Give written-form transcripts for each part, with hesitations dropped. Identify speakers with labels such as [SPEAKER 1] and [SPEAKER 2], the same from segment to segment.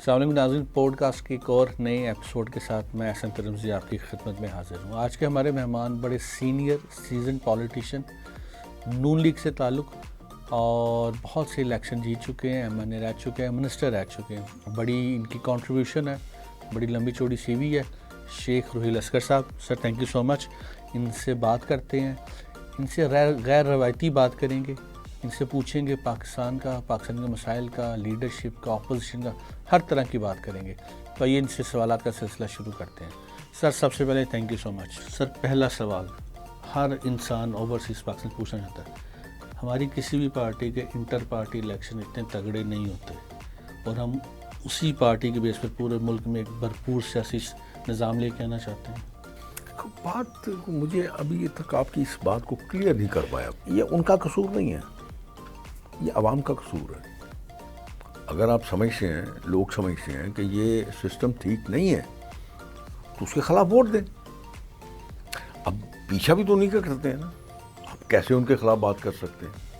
[SPEAKER 1] السلام علیکم ناظرین، پوڈ کاسٹ کی ایک اور نئے ایپیسوڈ کے ساتھ میں احسن ترمزی آپ کی خدمت میں حاضر ہوں۔ آج کے ہمارے مہمان بڑے سینئر سیزن پولیٹیشین، نون لیگ سے تعلق اور بہت سے الیکشن جیت چکے ہیں، ایم این اے رہ چکے ہیں، منسٹر رہ چکے ہیں۔ بڑی ان کی کنٹریبیوشن ہے، بڑی لمبی چوڑی سی وی ہے۔ شیخ روحیل اصغر صاحب، سر تھینک یو سو مچ۔ ان سے بات کرتے ہیں، ان سے غیر روایتی بات کریں گے، ان سے پوچھیں گے پاکستان کے مسائل کا، لیڈرشپ کا، اپوزیشن کا، ہر طرح کی بات کریں گے۔ تو آئیے ان سے سوالات کا سلسلہ شروع کرتے ہیں۔ سر سب سے پہلے تھینک یو سو مچ۔ سر پہلا سوال ہر انسان اوورسیز پاکستان پوچھنا چاہتا ہے، ہماری کسی بھی پارٹی کے انٹر پارٹی الیکشن اتنے تگڑے نہیں ہوتے اور ہم اسی پارٹی کے بیس پر پورے ملک میں ایک بھرپور سیاسی نظام لے کے آنا چاہتے ہیں۔
[SPEAKER 2] بات مجھے ابھی تک آپ کی اس بات کو کلیئر نہیں کر پایا۔ یہ ان کا قصور نہیں ہے، یہ عوام کا قصور ہے۔ اگر آپ سمجھتے ہیں، لوگ سمجھتے ہیں کہ یہ سسٹم ٹھیک نہیں ہے تو اس کے خلاف ووٹ دیں۔ اب پیچھا بھی تو نہیں کر سکتے ہیں نا، آپ کیسے ان کے خلاف بات کر سکتے ہیں؟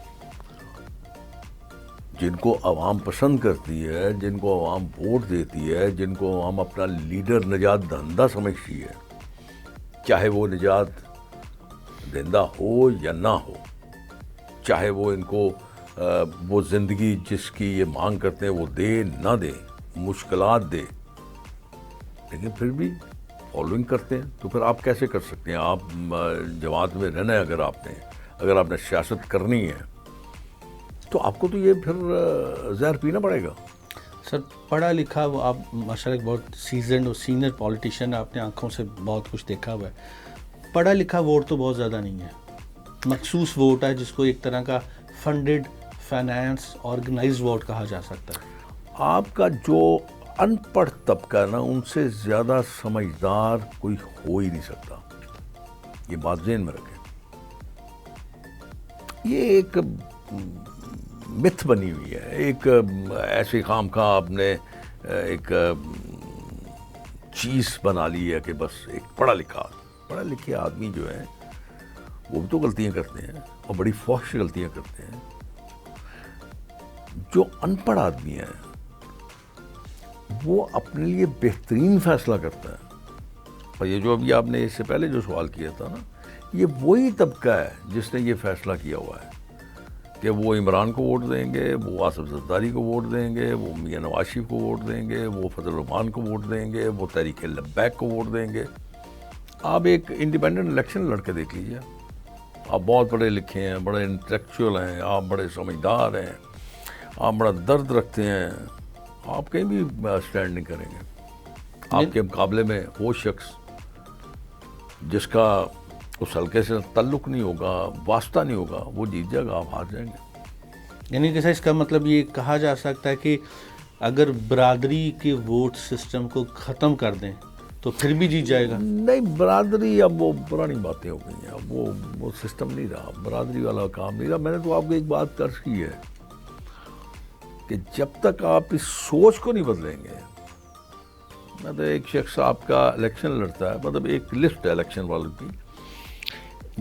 [SPEAKER 2] جن کو عوام پسند کرتی ہے، جن کو عوام ووٹ دیتی ہے، جن کو عوام اپنا لیڈر نجات دہندہ سمجھتی ہے، چاہے وہ نجات دہندہ ہو یا نہ ہو، چاہے وہ ان کو وہ زندگی جس کی یہ مانگ کرتے ہیں وہ دے نہ دے، مشکلات دے، لیکن پھر بھی فالوئنگ کرتے ہیں، تو پھر آپ کیسے کر سکتے ہیں؟ آپ جماعت میں رہنا ہے، اگر آپ نے سیاست کرنی ہے تو آپ کو تو یہ پھر زہر پینا پڑے گا۔
[SPEAKER 1] سر پڑھا لکھا وہ آپ ماشاء اللہ بہت سیزنڈ اور سینئر پولیٹیشین، آپ نے آنکھوں سے بہت کچھ دیکھا ہوا ہے۔ پڑھا لکھا ووٹ تو بہت زیادہ نہیں ہے، مخصوص ووٹ ہے جس کو ایک طرح کا فنڈڈ فائنانس آرگنائز ووٹ کہا جا سکتا ہے۔
[SPEAKER 2] آپ کا جو ان پڑھ طبقہ ہے نا، ان سے زیادہ سمجھدار کوئی ہو ہی نہیں سکتا، یہ بات ذہن میں رکھیں۔ یہ ایک متھ بنی ہوئی ہے، ایک ایسی خام خواہ آپ نے ایک چیز بنا لی ہے کہ بس ایک پڑھا لکھے آدمی جو ہے وہ بھی تو غلطیاں کرتے ہیں اور بڑی فحش غلطیاں کرتے ہیں۔ جو ان پڑھ آدمی ہے وہ اپنے لیے بہترین فیصلہ کرتا ہے، اور یہ جو ابھی آپ نے اس سے پہلے جو سوال کیا تھا نا، یہ وہی طبقہ ہے جس نے یہ فیصلہ کیا ہوا ہے کہ وہ عمران کو ووٹ دیں گے، وہ آصف زرداری کو ووٹ دیں گے، وہ میاں نواز شریف کو ووٹ دیں گے، وہ فضل الرحمان کو ووٹ دیں گے، وہ تحریک لبیک کو ووٹ دیں گے۔ آپ ایک انڈیپینڈنٹ الیکشن لڑ کے دیکھ لیجیے، آپ بہت پڑھے لکھے ہیں، بڑے انٹلیکچوئل ہیں، آپ بڑے سمجھدار ہیں، آپ بڑا درد رکھتے ہیں، آپ کہیں بھی اسٹینڈ نہیں کریں گے۔ آپ کے مقابلے میں وہ شخص جس کا اس حلقے سے تعلق نہیں ہوگا، واسطہ نہیں ہوگا، وہ جیت جائے گا، آپ ہار جائیں گے۔
[SPEAKER 1] یعنی کہ اس کا مطلب یہ کہا جا سکتا ہے کہ اگر برادری کے ووٹ سسٹم کو ختم کر دیں تو پھر بھی جیت جائے گا؟
[SPEAKER 2] نہیں، برادری اب وہ پرانی باتیں ہو گئی ہیں، اب وہ سسٹم نہیں رہا، برادری والا کام نہیں رہا۔ میں نے تو آپ کو ایک بات عرض کی ہے کہ جب تک آپ اس سوچ کو نہیں بدلیں گے، مطلب ایک شخص آپ کا الیکشن لڑتا ہے، مطلب ایک لسٹ ہے الیکشن والوں کی،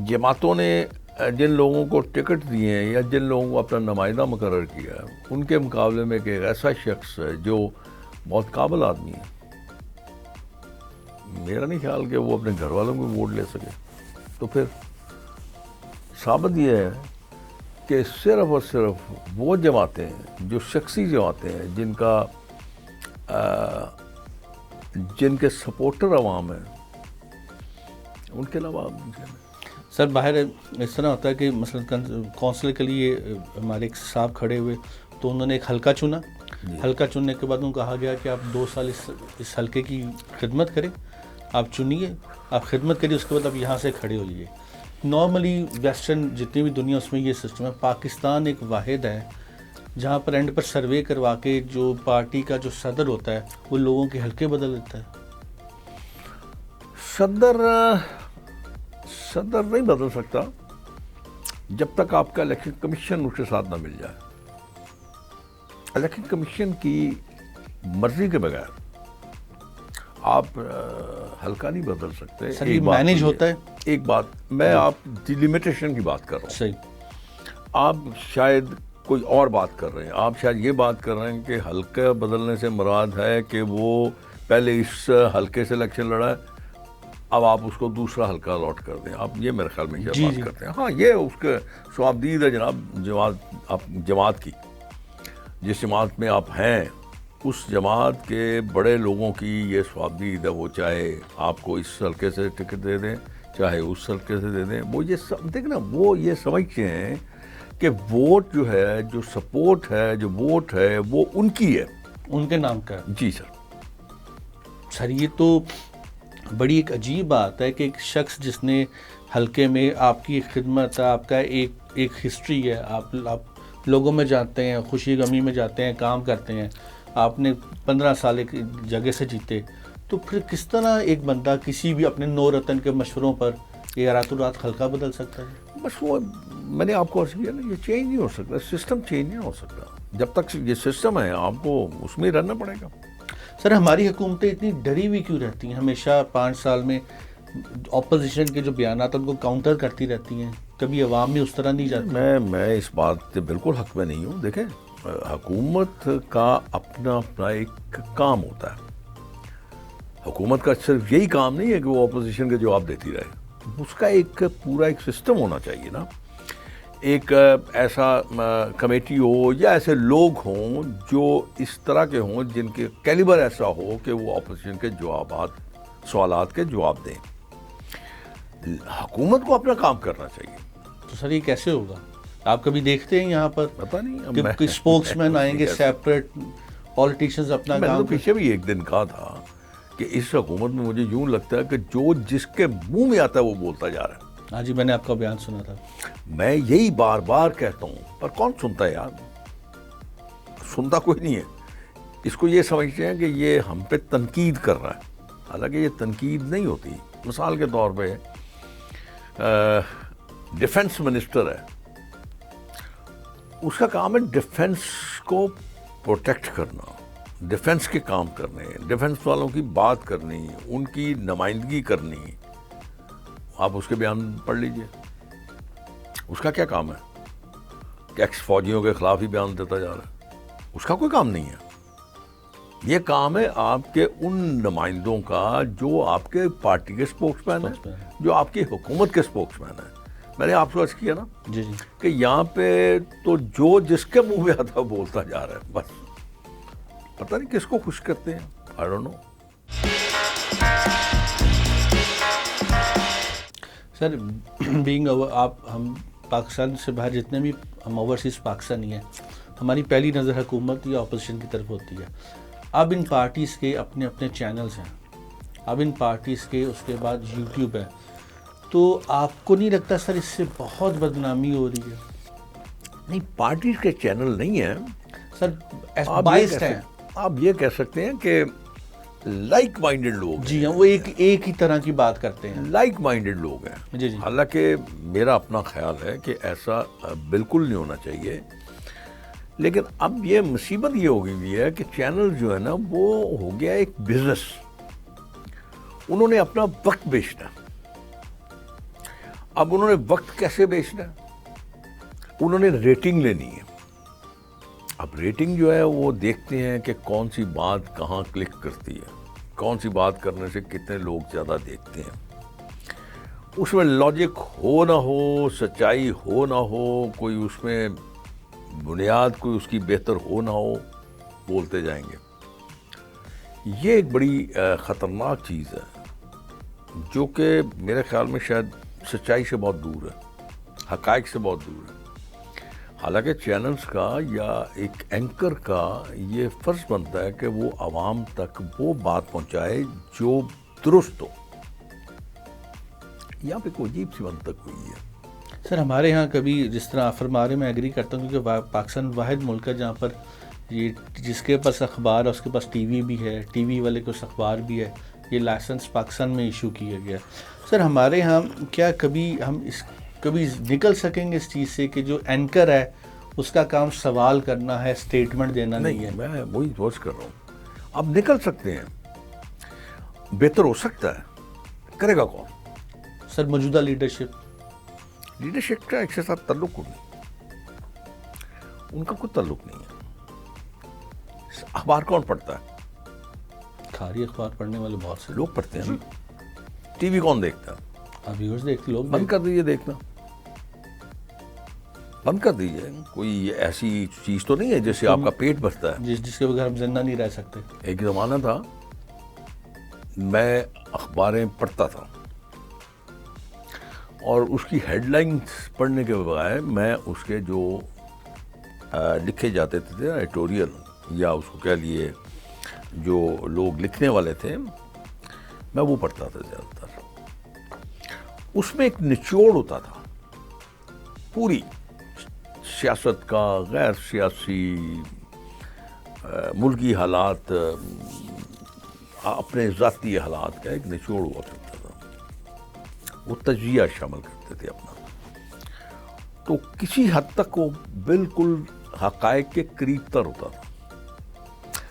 [SPEAKER 2] جماعتوں نے جن لوگوں کو ٹکٹ دیے ہیں یا جن لوگوں کو اپنا نمائندہ مقرر کیا ہے، ان کے مقابلے میں ایک ایسا شخص ہے جو بہت قابل آدمی ہے، میرا نہیں خیال کہ وہ اپنے گھر والوں کو ووٹ لے سکے۔ تو پھر ثابت یہ ہے کہ صرف اور صرف وہ جماعتیں ہیں جو شخصی جماعتیں ہیں، جن کے سپورٹر عوام ہیں، ان کے علاوہ
[SPEAKER 1] سر باہر اس طرح ہوتا ہے کہ مثلا کونسلر کے لیے ہمارے ایک صاحب کھڑے ہوئے تو انہوں نے ایک حلقہ چنا، حلقہ چننے کے بعد انہوں کہا گیا کہ آپ 2 سال اس حلقے کی خدمت کریں، آپ چنیے، آپ خدمت کریے، اس کے بعد آپ یہاں سے کھڑے ہو جائیے۔ نارملی ویسٹرن جتنی بھی دنیا اس میں یہ سسٹم ہے۔ پاکستان ایک واحد ہے جہاں پر اینڈ پر سروے کروا کے جو پارٹی کا جو صدر ہوتا ہے وہ لوگوں کے حلقے بدل دیتا ہے۔
[SPEAKER 2] صدر نہیں بدل سکتا جب تک آپ کا الیکشن کمیشن اس کے ساتھ نہ مل جائے۔ الیکشن کمیشن کی مرضی کے بغیر آپ حلقہ نہیں بدل سکتے۔
[SPEAKER 1] سر یہ مینیج ہوتا ہے۔
[SPEAKER 2] ایک بات میں آپ ڈیلیمیٹیشن کی بات کر رہا ہوں۔
[SPEAKER 1] صحیح۔
[SPEAKER 2] آپ شاید کوئی اور بات کر رہے ہیں. آپ شاید یہ بات کر رہے ہیں کہ حلقہ بدلنے سے مراد ہے کہ وہ پہلے اس حلقے سے الیکشن لڑا ہے, اب آپ اس کو دوسرا حلقہ الاٹ کر دیں. آپ یہ میرے خیال میں یہ بات کرتے ہیں. ہاں, یہ اس کے ثوابدید ہے جناب. جماعت کی, جس جماعت میں آپ ہیں, اس جماعت کے بڑے لوگوں کی یہ ثوابدید ہے. وہ چاہے آپ کو اس حلقے سے ٹکٹ دے دیں, چاہے اس حلقے سے دے دیں. وہ یہ دیکھ نا, وہ یہ سمجھتے ہیں کہ ووٹ جو ہے, جو سپورٹ ہے, جو ووٹ ہے, وہ ان کی ہے,
[SPEAKER 1] ان کے نام کا ہے.
[SPEAKER 2] جی سر.
[SPEAKER 1] سر یہ تو بڑی ایک عجیب بات ہے کہ ایک شخص جس نے حلقے میں آپ کی خدمت, آپ کا ایک ہسٹری ہے, آپ لوگوں میں جاتے ہیں, خوشی غمی میں جاتے ہیں, کام کرتے ہیں, آپ نے 15 سال ایک جگہ سے جیتے, تو پھر کس طرح ایک بندہ کسی بھی اپنے نو رتن کے مشوروں پر یہ راتوں رات حلقہ بدل سکتا ہے؟
[SPEAKER 2] بس وہ میں نے آپ کو عرض کیا نا, یہ چینج نہیں ہو سکتا, سسٹم چینج نہیں ہو سکتا. جب تک یہ سسٹم ہے آپ کو اس میں ہی رہنا پڑے گا.
[SPEAKER 1] سر ہماری حکومتیں اتنی ڈری ہوئی کیوں رہتی ہیں؟ ہمیشہ 5 سال میں اپوزیشن کے جو بیانات ان کو کاؤنٹر کرتی رہتی ہیں, کبھی عوام میں اس طرح نہیں جاتی.
[SPEAKER 2] میں اس بات سے بالکل حق میں نہیں ہوں. دیکھیں, حکومت کا اپنا ایک کام ہوتا ہے. حکومت کا صرف یہی کام نہیں ہے کہ وہ اپوزیشن کے جواب دیتی رہے. اس کا ایک پورا ایک سسٹم ہونا چاہیے نا. ایک ایسا کمیٹی ہو یا ایسے لوگ ہوں جو اس طرح کے ہوں, جن کے کیلیبر ایسا ہو کہ وہ اپوزیشن کے سوالات کے جواب دیں. حکومت کو اپنا کام کرنا چاہیے.
[SPEAKER 1] تو سر یہ کیسے ہوگا؟ آپ کبھی دیکھتے ہیں یہاں پر
[SPEAKER 2] پتہ نہیں
[SPEAKER 1] کہ اسپوکس مین آئیں گے, سیپریٹ پالیٹیشینز اپنا
[SPEAKER 2] میں نے
[SPEAKER 1] کام
[SPEAKER 2] تو پیچھے بھی ایک دن کہا تھا کہ اس حکومت میں مجھے یوں لگتا ہے کہ جو جس کے منہ میں آتا ہے وہ بولتا جا رہا ہے.
[SPEAKER 1] ہاں جی, میں نے آپ کا بیان سنا تھا.
[SPEAKER 2] میں یہی بار بار کہتا ہوں, پر کون سنتا ہے یار؟ سنتا کوئی نہیں ہے. اس کو یہ سمجھتے ہیں کہ یہ ہم پہ تنقید کر رہا ہے, حالانکہ یہ تنقید نہیں ہوتی. مثال کے طور پہ ڈیفنس منسٹر ہے, اس کا کام ہے ڈیفنس کو پروٹیکٹ کرنا, ڈیفنس کے کام کرنے, ڈیفنس والوں کی بات کرنی, ان کی نمائندگی کرنی. آپ اس کے بیان پڑھ لیجئے, اس کا کیا کام ہے کہ ایکس فوجیوں کے خلاف ہی بیان دیتا جا رہا ہے. اس کا کوئی کام نہیں ہے. یہ کام ہے آپ کے ان نمائندوں کا جو آپ کے پارٹی کے اسپوکس مین ہیں, جو آپ کی حکومت کے اسپوکس مین ہیں. میں نے آپ سے عرض کیا نا
[SPEAKER 1] جی
[SPEAKER 2] کہ یہاں پہ تو جو جس کے منہ میں آتا بولتا جا رہا ہے. بس پتہ نہیں کس کو خوش کرتے ہیں, I don't know.
[SPEAKER 1] Sir being ہم پاکستان سے باہر جتنے بھی ہم اوورسیز پاکستانی ہیں, ہماری پہلی نظر حکومت یا اپوزیشن کی طرف ہوتی ہے. اب ان پارٹیز کے اپنے چینلز ہیں, اب ان پارٹیز کے اس کے بعد یوٹیوب ہے, تو آپ کو نہیں لگتا سر اس سے بہت بدنامی ہو رہی ہے؟
[SPEAKER 2] نہیں, پارٹیز کے چینل نہیں ہیں
[SPEAKER 1] سر,
[SPEAKER 2] آپ
[SPEAKER 1] بائسڈ ہیں.
[SPEAKER 2] آپ یہ کہہ سکتے ہیں کہ لائک مائنڈڈ لوگ ہیں.
[SPEAKER 1] جی ہاں, وہ ایک ہی طرح کی بات کرتے ہیں.
[SPEAKER 2] لائک مائنڈڈ لوگ ہیں.
[SPEAKER 1] جی جی.
[SPEAKER 2] حالانکہ میرا اپنا خیال ہے کہ ایسا بالکل نہیں ہونا چاہیے. لیکن اب یہ مصیبت یہ ہو گئی ہے کہ چینل جو ہے نا وہ ہو گیا ایک بزنس. انہوں نے اپنا وقت بیچنا. اب انہوں نے وقت کیسے بیچنا؟ انہوں نے ریٹنگ لینی ہے. اب ریٹنگ جو ہے وہ دیکھتے ہیں کہ کون سی بات کہاں کلک کرتی ہے, کون سی بات کرنے سے کتنے لوگ زیادہ دیکھتے ہیں. اس میں لاجک ہو نہ ہو, سچائی ہو نہ ہو, کوئی اس میں بنیاد کوئی اس کی بہتر ہو نہ ہو, بولتے جائیں گے. یہ ایک بڑی خطرناک چیز ہے جو کہ میرے خیال میں شاید سچائی سے بہت دور ہے, حقائق سے بہت دور ہے. حالانکہ چینلز کا یا ایک اینکر کا یہ فرض بنتا ہے کہ وہ عوام تک وہ بات پہنچائے جو درست ہو. یہاں پہ کوئی عجیب سی منطق ہوئی ہے.
[SPEAKER 1] سر ہمارے یہاں کبھی جس طرح آپ فرما رہے, میں ایگری کرتا ہوں, کیونکہ پاکستان واحد ملک ہے جہاں پر یہ جس کے پاس اخبار ہے اس کے پاس ٹی وی بھی ہے, ٹی وی والے کے پاس اخبار بھی ہے. یہ لائسنس پاکستان میں ایشو کیا گیا. سر ہمارے یہاں کیا کبھی کبھی نکل سکیں گے اس چیز سے کہ جو اینکر ہے اس کا کام سوال کرنا ہے, اسٹیٹمنٹ دینا نہیں ہے؟
[SPEAKER 2] میں وہی سوچ کر رہا ہوں. اب نکل سکتے ہیں, بہتر ہو سکتا ہے, کرے گا کون؟
[SPEAKER 1] سر موجودہ لیڈرشپ
[SPEAKER 2] کا ایک سے ساتھ تعلق کو نہیں. ان کا کوئی تعلق نہیں ہے. اخبار کون پڑھتا ہے؟
[SPEAKER 1] کھاری اخبار پڑھنے والے بہت سے
[SPEAKER 2] لوگ پڑھتے ہیں نا. ٹی وی کون دیکھتا ہے؟
[SPEAKER 1] اب ویورز دیکھتے لوگ
[SPEAKER 2] بند کر دیجیے دیکھنا، بند کر دیجیے. کوئی ایسی چیز تو نہیں ہے جس سے آپ کا پیٹ بھرتا ہے.
[SPEAKER 1] جس کے بغیر ہم زندہ نہیں رہ سکتے.
[SPEAKER 2] ایک زمانہ تھا میں اخباریں پڑھتا تھا اور اس کی ہیڈ لائنز پڑھنے کے بغیر میں اس کے جو لکھے جاتے تھے ایڈیٹوریل یا اس کو کہہ لیے جو لوگ لکھنے والے تھے میں وہ پڑھتا تھا زیادہ تر. اس میں ایک نچوڑ ہوتا تھا پوری سیاست کا، غیر سیاسی، ملکی حالات، اپنے ذاتی حالات کا ایک نچوڑ ہوا کرتا تھا. وہ تجزیہ شامل کرتے تھے اپنا. تو کسی حد تک وہ بالکل حقائق کے قریب تر ہوتا تھا.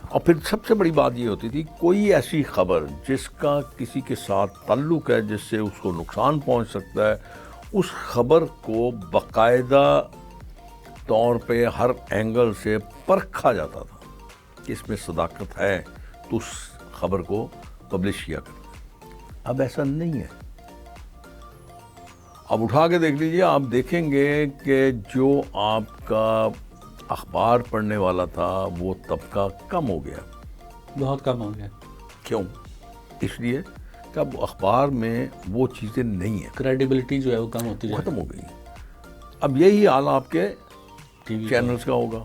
[SPEAKER 2] اور پھر سب سے بڑی بات یہ ہوتی تھی کوئی ایسی خبر جس کا کسی کے ساتھ تعلق ہے، جس سے اس کو نقصان پہنچ سکتا ہے، اس خبر کو باقاعدہ طور پہ ہر اینگل سے پرکھا جاتا تھا کہ اس میں صداقت ہے تو اس خبر کو پبلش کیا کرتے. اب ایسا نہیں ہے. اب اٹھا کے دیکھ لیجیے، آپ دیکھیں گے کہ جو آپ کا اخبار پڑھنے والا تھا وہ طبقہ کم ہو گیا.
[SPEAKER 1] بہت کم ہو گیا.
[SPEAKER 2] کیوں؟ اس لیے کہ اب اخبار میں وہ چیزیں نہیں ہیں.
[SPEAKER 1] کریڈیبلٹی جو ہے وہ کم ہوتی جا رہی ہے.
[SPEAKER 2] ختم ہو گئی. اب یہی حال آپ کے
[SPEAKER 1] ٹی وی
[SPEAKER 2] چینلز کا ہوگا،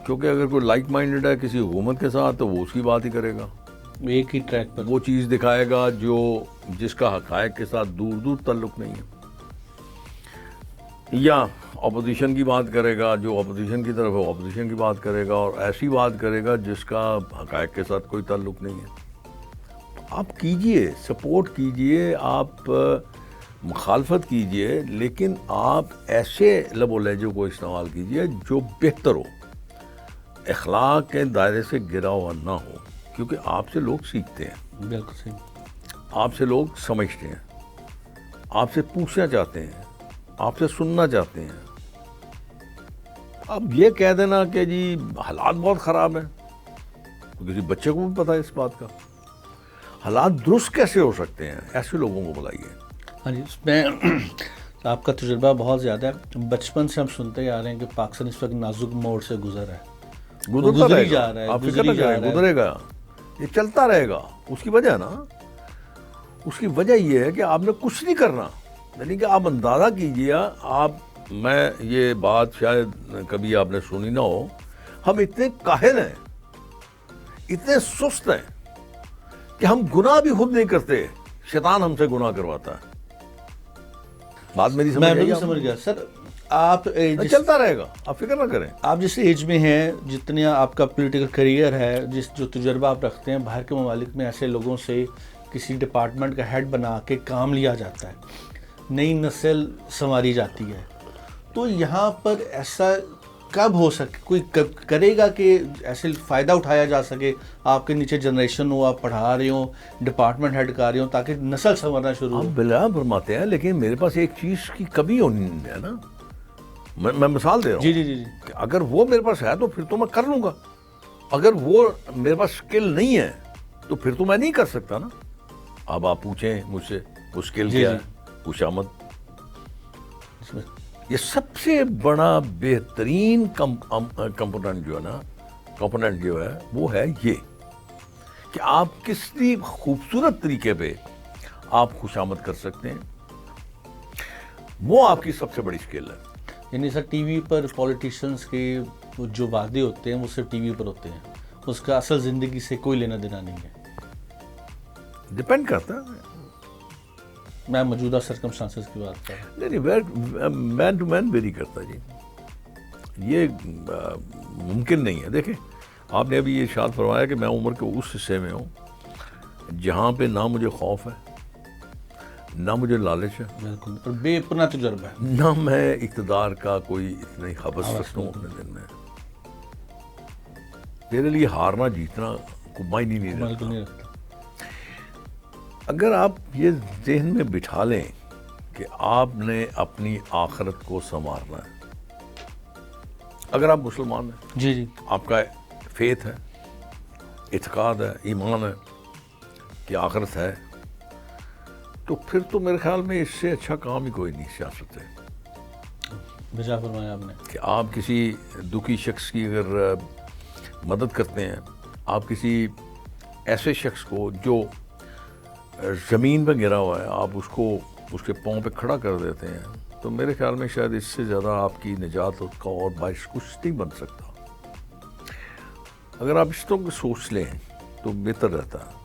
[SPEAKER 2] کیونکہ اگر کوئی لائک مائنڈڈ ہے کسی حکومت کے ساتھ تو وہ اس کی بات ہی کرے گا،
[SPEAKER 1] ایک ہی ٹریک پر
[SPEAKER 2] وہ چیز دکھائے گا جس کا حقائق کے ساتھ دور دور تعلق نہیں ہے. یا اپوزیشن کی بات کرے گا، جو اپوزیشن کی طرف ہے اپوزیشن کی بات کرے گا، اور ایسی بات کرے گا جس کا حقائق کے ساتھ کوئی تعلق نہیں ہے. آپ کیجئے، سپورٹ کیجئے، آپ مخالفت کیجئے، لیکن آپ ایسے لب و لہجے کو استعمال کیجئے جو بہتر ہو، اخلاق کے دائرے سے گرا ہوا نہ ہو. کیونکہ آپ سے لوگ سیکھتے ہیں.
[SPEAKER 1] بالکل صحیح.
[SPEAKER 2] آپ سے لوگ سمجھتے ہیں، آپ سے پوچھنا چاہتے ہیں، آپ سے سننا چاہتے ہیں. اب یہ کہہ دینا کہ جی حالات بہت خراب ہیں، تو کسی بچے کو بھی پتا ہے اس بات کا. حالات درست کیسے ہو سکتے ہیں؟ ایسے لوگوں کو بلائیے.
[SPEAKER 1] ہاں جی، اس میں آپ کا تجربہ بہت زیادہ ہے. بچپن سے ہم سنتے آ رہے ہیں کہ پاکستان اس وقت نازک موڑ سے گزر ہے،
[SPEAKER 2] گزرتا
[SPEAKER 1] گزری
[SPEAKER 2] رہے
[SPEAKER 1] جا
[SPEAKER 2] گا.
[SPEAKER 1] رہا ہے،
[SPEAKER 2] آپ فکر
[SPEAKER 1] گزری
[SPEAKER 2] نہ
[SPEAKER 1] جا
[SPEAKER 2] کریں،
[SPEAKER 1] رہا ہے.
[SPEAKER 2] گزرے گا، یہ چلتا رہے گا. اس کی وجہ نا، اس کی وجہ یہ ہے کہ آپ نے کچھ نہیں کرنا. یعنی کہ آپ اندازہ کیجئے، میں یہ بات شاید کبھی آپ نے سنی نہ ہو، ہم اتنے کاہل ہیں، اتنے سست ہیں کہ ہم گناہ بھی خود نہیں کرتے، شیطان ہم سے گناہ کرواتا ہے. بات میری
[SPEAKER 1] میں
[SPEAKER 2] سمجھ
[SPEAKER 1] سمجھ گیا سر. آپ
[SPEAKER 2] چلتا رہے گا، آپ فکر نہ کریں.
[SPEAKER 1] آپ جس ایج میں ہیں، جتنے آپ کا پولیٹیکل کریئر ہے، جو تجربہ آپ رکھتے ہیں، باہر کے ممالک میں ایسے لوگوں سے کسی ڈپارٹمنٹ کا ہیڈ بنا کے کام لیا جاتا ہے، نئی نسل سنواری جاتی ہے. تو یہاں پر ایسا کب ہو سکے، کوئی کرے گا کہ ایسے فائدہ اٹھایا جا سکے، آپ کے نیچے جنریشن ہو، آپ پڑھا رہے ہوں، ڈپارٹمنٹ ہیڈ کر رہے ہوں، تاکہ نسل سنورنا شروع ہو؟
[SPEAKER 2] آپ بلا فرماتے ہیں، لیکن میرے پاس ایک چیز کی کمی ہونی ہے نا. میں مثال دے رہا ہوں.
[SPEAKER 1] جی جی جی جی.
[SPEAKER 2] کہ اگر وہ میرے پاس ہے تو پھر تو میں کر لوں گا. اگر وہ میرے پاس اسکل نہیں ہے تو پھر تو میں نہیں کر سکتا نا. اب آپ پوچھیں مجھ سے وہ اسکل کیا ہے، خوشامد. یہ سب سے بڑا بہترین کمپوننٹ جو ہے وہ ہے یہ کہ آپ کسی خوبصورت طریقے پہ آپ خوشامد کر سکتے ہیں. وہ آپ کی سب سے بڑی اسکل ہے.
[SPEAKER 1] یعنی سر ٹی وی پر پولیٹیشنز کے جو وعدے ہوتے ہیں وہ صرف ٹی وی پر ہوتے ہیں، اس کا اصل زندگی سے کوئی لینا دینا نہیں ہے.
[SPEAKER 2] ڈپینڈ کرتا ہے.
[SPEAKER 1] میں موجودہ سرکمسٹانسز کی بات کر رہا ہوں.
[SPEAKER 2] نہیں، مین ٹو مین ویری کرتا جی. یہ ممکن نہیں ہے. دیکھیں، آپ نے ابھی یہ ارشاد فرمایا کہ میں عمر کے اس حصے میں ہوں جہاں پہ نہ مجھے خوف ہے، نہ مجھے لالچ ہے،
[SPEAKER 1] بالکل، اور بے پناہ تجربہ ہے،
[SPEAKER 2] نہ میں اقتدار کا کوئی اتنی خبص رکھتا ہوں اپنے دل میں. میرے لیے ہارنا جیتنا کو معنی نہیں
[SPEAKER 1] بالکل نہیں
[SPEAKER 2] رکھتا.
[SPEAKER 1] رکھتا.
[SPEAKER 2] اگر آپ یہ ذہن میں بٹھا لیں کہ آپ نے اپنی آخرت کو سنوارنا ہے، اگر آپ مسلمان ہیں،
[SPEAKER 1] جی جی
[SPEAKER 2] آپ کا فیتھ ہے، اعتقاد ہے، ایمان ہے کہ آخرت ہے، تو پھر تو میرے خیال میں اس سے اچھا کام ہی کوئی نہیں سیاست ہے
[SPEAKER 1] بجا فرمایا آپ نے.
[SPEAKER 2] کہ آپ کسی دکھی شخص کی اگر مدد کرتے ہیں، آپ کسی ایسے شخص کو جو زمین پہ گرا ہوا ہے، آپ اس کو اس کے پاؤں پہ کھڑا کر دیتے ہیں، تو میرے خیال میں شاید اس سے زیادہ آپ کی نجات کا اور باعث کچھ نہیں بن سکتا. اگر آپ اس طرح کی سوچ لیں تو بہتر رہتا ہے.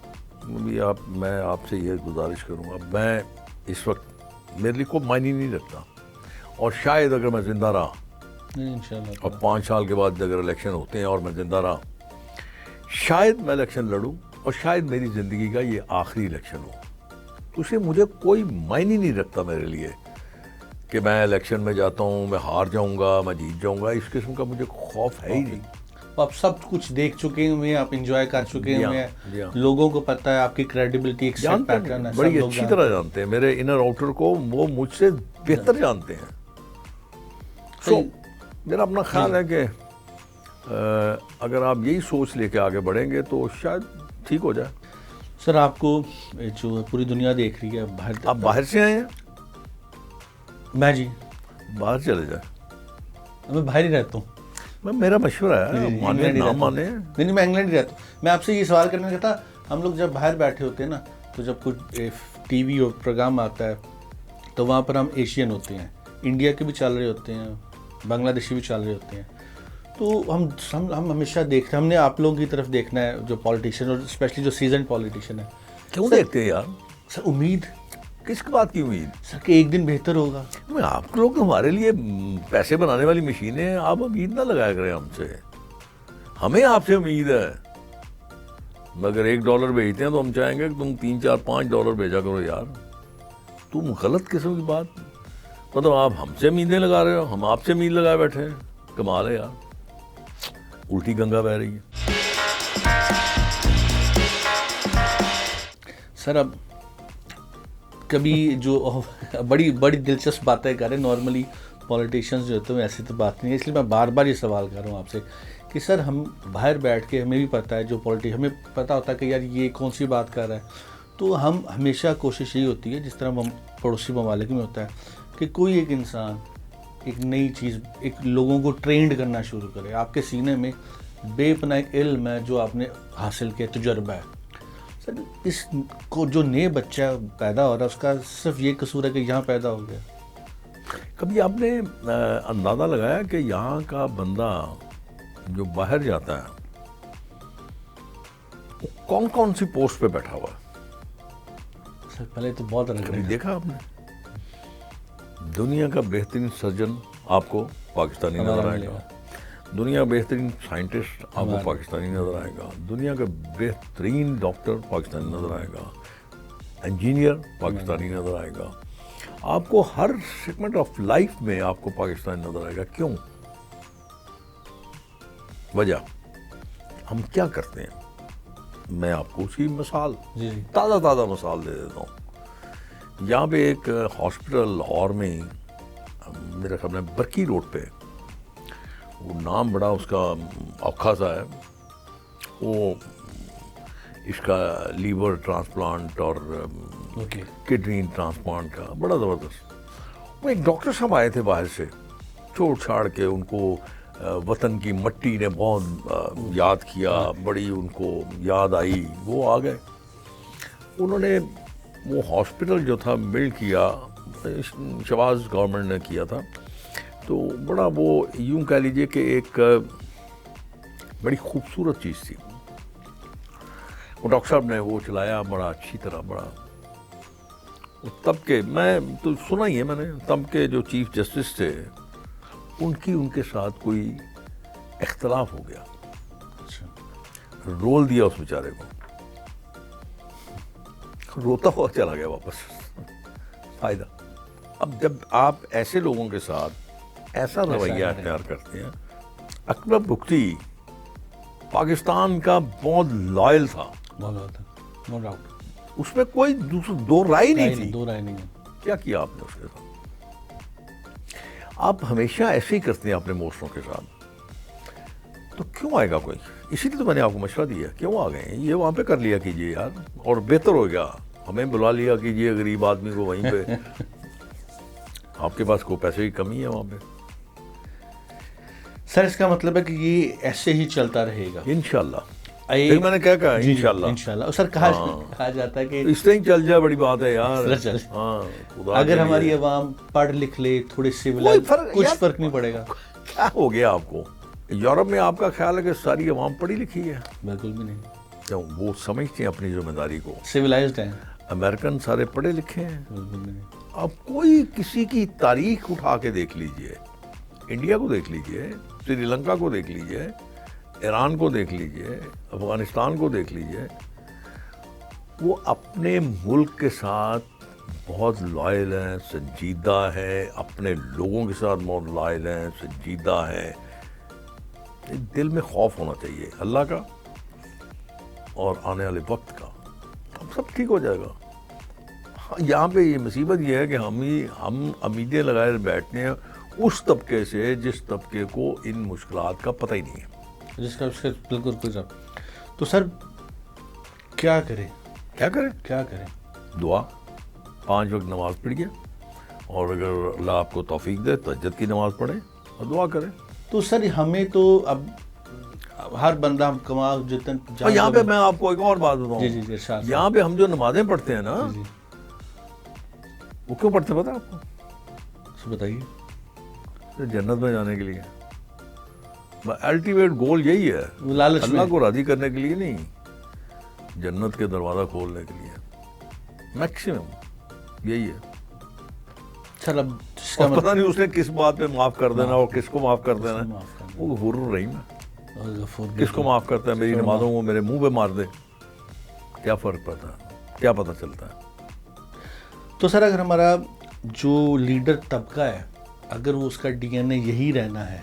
[SPEAKER 2] میں آپ سے یہ گزارش کروں گا، میں اس وقت میرے لیے کوئی معنی نہیں رکھتا، اور شاید اگر میں زندہ رہا
[SPEAKER 1] انشاءاللہ
[SPEAKER 2] اور 5 سال کے بعد اگر الیکشن ہوتے ہیں اور میں زندہ رہا، شاید میں الیکشن لڑوں اور شاید میری زندگی کا یہ آخری الیکشن ہو. تو اسے مجھے کوئی معنی نہیں رکھتا میرے لیے کہ میں الیکشن میں جاتا ہوں، میں ہار جاؤں گا، میں جیت جاؤں گا. اس قسم کا مجھے خوف ہے ہی نہیں.
[SPEAKER 1] آپ سب کچھ دیکھ چکے ہوئے ہیں، آپ انجوائے کر چکے ہوئے
[SPEAKER 2] جی
[SPEAKER 1] ہیں،
[SPEAKER 2] ہاں.
[SPEAKER 1] لوگوں کو پتہ ہے آپ کی کریڈیبلٹی ایک سیٹ
[SPEAKER 2] جانتے
[SPEAKER 1] پیٹرن
[SPEAKER 2] ہیں،
[SPEAKER 1] ہے،
[SPEAKER 2] بڑی
[SPEAKER 1] سب لوگ
[SPEAKER 2] اچھی طرح جانتے ہیں میرے انر آؤٹر کو، وہ مجھ سے بہتر جانتے ہیں. سو میرا اپنا خیال ہے کہ اگر آپ یہی سوچ لے کے آگے بڑھیں گے تو شاید ٹھیک ہو جائے.
[SPEAKER 1] سر آپ کو جو پوری دنیا دیکھ رہی ہے
[SPEAKER 2] آپ باہر سے آئے ہیں؟
[SPEAKER 1] میں جی
[SPEAKER 2] باہر چلے جائیں.
[SPEAKER 1] میں باہر ہی رہتا ہوں.
[SPEAKER 2] میرا مشورہ ہے، مانے نہ مانے.
[SPEAKER 1] نہیں میں انگلینڈ ہی رہتا ہوں. میں آپ سے یہ سوال کرنا چاہتا، ہم لوگ جب باہر بیٹھے ہوتے ہیں نا، تو جب کچھ ٹی وی اور پروگرام آتا ہے تو وہاں پر ہم ایشین ہوتے ہیں، انڈیا کے بھی چل رہے ہوتے ہیں، بنگلہ دیشی بھی چل رہے ہوتے ہیں. تو ہم ہمیشہ دیکھتے ہیں، ہم نے آپ لوگوں کی طرف دیکھنا ہے جو پالیٹیشین اور اسپیشلی جو سیزن پالیٹیشین ہے.
[SPEAKER 2] کیوں دیکھتے ہیں یار؟
[SPEAKER 1] سر امید
[SPEAKER 2] کس بات کی امید؟
[SPEAKER 1] سر کہ ایک دن بہتر ہوگا.
[SPEAKER 2] آپ لوگ ہمارے لیے پیسے بنانے والی مشینیں ہیں، آپ امید نہ لگایا کریں ہم سے. ہمیں آپ سے امید ہے. اگر $1 بھیجتے ہیں تو ہم چاہیں گے کہ تم 3 4 5 ڈالر بھیجا کرو یار. تم غلط قسم کی بات، مطلب آپ ہم سے امیدیں لگا رہے ہو، ہم آپ سے امید لگائے بیٹھے ہیں. کمال ہے یار، الٹی گنگا بہ رہی ہے.
[SPEAKER 1] سر اب کبھی جو بڑی دلچسپ باتیں کریں، نارملی پولیٹیشینز جو ہوتے ہیں ایسی تو بات نہیں ہے، اس لیے میں بار بار یہ سوال کر رہا ہوں آپ سے کہ سر ہم باہر بیٹھ کے ہمیں بھی پتہ ہے جو ہمیں پتہ ہوتا ہے کہ یار یہ کون سی بات کر رہا ہے، تو ہم ہمیشہ کوشش یہی ہوتی ہے، جس طرح ہم پڑوسی ممالک میں ہوتا ہے کہ کوئی ایک انسان ایک نئی چیز، ایک لوگوں کو ٹرینڈ کرنا شروع کرے. آپ کے سینے میں بے پناہ علم ہے جو آپ نے حاصل کیا، تجربہ ہے. سر اس کو جو نئے بچہ پیدا ہو رہا ہے اس کا صرف یہ قصور ہے کہ یہاں پیدا ہو گیا.
[SPEAKER 2] کبھی آپ نے اندازہ لگایا کہ یہاں کا بندہ جو باہر جاتا ہے وہ کون کون سی پوسٹ پہ بیٹھا ہوا ہے؟
[SPEAKER 1] سر پہلے تو بہت الگ
[SPEAKER 2] کبھی دیکھا آپ نے؟ دنیا کا بہترین سرجن آپ کو پاکستانی نظر آئے گا، دنیا کا بہترین سائنٹسٹ آپ کو پاکستانی نظر آئے گا، دنیا کا بہترین ڈاکٹر پاکستانی نظر آئے گا، انجینئر پاکستانی نظر آئے گا. آپ کو ہر سیگمنٹ آف لائف میں آپ کو پاکستانی نظر آئے گا. کیوں؟ وجہ ہم کیا کرتے ہیں. میں آپ کو اسی مثال تازہ مثال دے دیتا ہوں. یہاں پہ ایک ہاسپٹل لاہور میں میرے خیال میں برکی روڈ پہ، وہ نام بڑا اس کا اوکھا سا ہے، وہ اس کا لیور ٹرانسپلانٹ اور کڈنی ٹرانسپلانٹ کا بڑا زبردست. وہ ایک ڈاکٹر صاحب آئے تھے باہر سے، چھوڑ چھاڑ کے ان کو وطن کی مٹی نے بہت یاد کیا، بڑی ان کو یاد آئی، وہ آ گئے. انہوں نے وہ ہاسپٹل جو تھا بلڈ کیا، شہباز گورنمنٹ نے کیا تھا، تو بڑا وہ یوں کہہ لیجئے کہ ایک بڑی خوبصورت چیز تھی. وہ ڈاکٹر صاحب نے وہ چلایا بڑا اچھی طرح، بڑا تب کے، میں تو سنا ہی ہے میں نے، تب کے جو چیف جسٹس تھے ان کے ساتھ کوئی اختلاف ہو گیا، رول دیا اس بیچارے کو، روتا ہوا چلا گیا واپس. فائدہ اب جب آپ ایسے لوگوں کے ساتھ ایسا رویہ اختیار کرتے ہیں. اکبر بگٹی پاکستان کا بہت لائل تھا، اس میں کوئی دو رائے نہیں تھی. کیا کیا آپ نے اس کے ساتھ؟ آپ ہمیشہ ایسے ہی کرتے ہیں اپنے موسروں کے ساتھ. تو کیوں آئے گا کوئی؟ اسی لیے تو میں نے آپ کو مشورہ دیا، کیوں آ گئے ہیں؟ یہ وہاں پہ کر لیا کیجیے یار، اور بہتر ہو گیا، ہمیں بلا لیا کیجیے غریب آدمی کو وہیں پہ آپ کے پاس کوئی پیسے کی کمی ہے وہاں پہ.
[SPEAKER 1] سر اس کا مطلب ہے کہ یہ ایسے ہی چلتا رہے گا
[SPEAKER 2] انشاءاللہ. پھر میں نے کیا کہا انشاءاللہ.
[SPEAKER 1] انشاءاللہ. سر کہا جاتا ہے کہ
[SPEAKER 2] اس طرح ہی چل جائے بڑی بات ہے یار.
[SPEAKER 1] ہاں
[SPEAKER 2] خدا
[SPEAKER 1] اگر ہماری عوام پڑھ لکھ لے تھوڑے سیولائز، کچھ فرق نہیں پڑے گا.
[SPEAKER 2] کیا ہو گیا آپ کو؟ یورپ میں آپ کا خیال ہے کہ ساری عوام پڑھی لکھی ہے؟
[SPEAKER 1] بالکل بھی نہیں.
[SPEAKER 2] کیوں؟ وہ سمجھتے ہیں اپنی ذمہ داری کو.
[SPEAKER 1] سیولائزڈ ہیں.
[SPEAKER 2] امریکن سارے پڑھے لکھے ہیں.
[SPEAKER 1] بالکل بھی نہیں.
[SPEAKER 2] آپ کوئی کسی کی تاریخ اٹھا کے دیکھ لیجئے، انڈیا کو دیکھ لیجئے، سری لنکا کو دیکھ لیجئے، ایران کو دیکھ لیجئے، افغانستان کو دیکھ لیجئے، وہ اپنے ملک کے ساتھ بہت لائل ہیں، سنجیدہ ہیں، اپنے لوگوں کے ساتھ بہت لائل ہیں، سنجیدہ ہیں. دل میں خوف ہونا چاہیے اللہ کا اور آنے والے وقت کا، اب سب ٹھیک ہو جائے گا. یہاں پہ یہ مصیبت یہ ہے کہ ہم امیدیں لگائے بیٹھتے ہیں اس طبقے سے جس طبقے کو ان مشکلات کا پتہ ہی نہیں ہے،
[SPEAKER 1] جس کا اس سے بالکل کوئی. تو سر کیا کریں؟
[SPEAKER 2] کیا کریں؟
[SPEAKER 1] کیا کریں؟
[SPEAKER 2] دعا. 5 وقت نماز پڑھیے، اور اگر اللہ آپ کو توفیق دے تہجد کی نماز پڑھیں اور دعا کریں.
[SPEAKER 1] تو سر ہمیں تو اب ہر بندہ ہم کما جتنا.
[SPEAKER 2] یہاں پہ میں آپ کو ایک اور بات بتاؤں.
[SPEAKER 1] جی ارشاد.
[SPEAKER 2] یہاں پہ ہم جو نمازیں پڑھتے ہیں نا، وہ کیوں پڑھتے ہیں پتہ آپ کو؟
[SPEAKER 1] بتائیے.
[SPEAKER 2] جنت میں جانے کے لیے. الٹیمیٹ گول یہی ہے،
[SPEAKER 1] لالچ
[SPEAKER 2] اللہ کو راضی کرنے کے لیے نہیں، جنت کے دروازہ کھولنے کے لیے. میکسیمم یہی ہے.
[SPEAKER 1] سر اب
[SPEAKER 2] اور پتہ نہیں اس نے کس بات پہ معاف کر دینا اور کس کو معاف کر دینا. وہ غفور الرحیم ہے، کس کو معاف کرتا ہے؟ میری نمازوں کو میرے منہ پہ مار دے، کیا فرق پڑتا ہے؟ کیا پتہ چلتا ہے؟
[SPEAKER 1] تو سر اگر ہمارا جو لیڈر طبقہ ہے، اگر وہ اس کا ڈی این اے یہی رہنا ہے،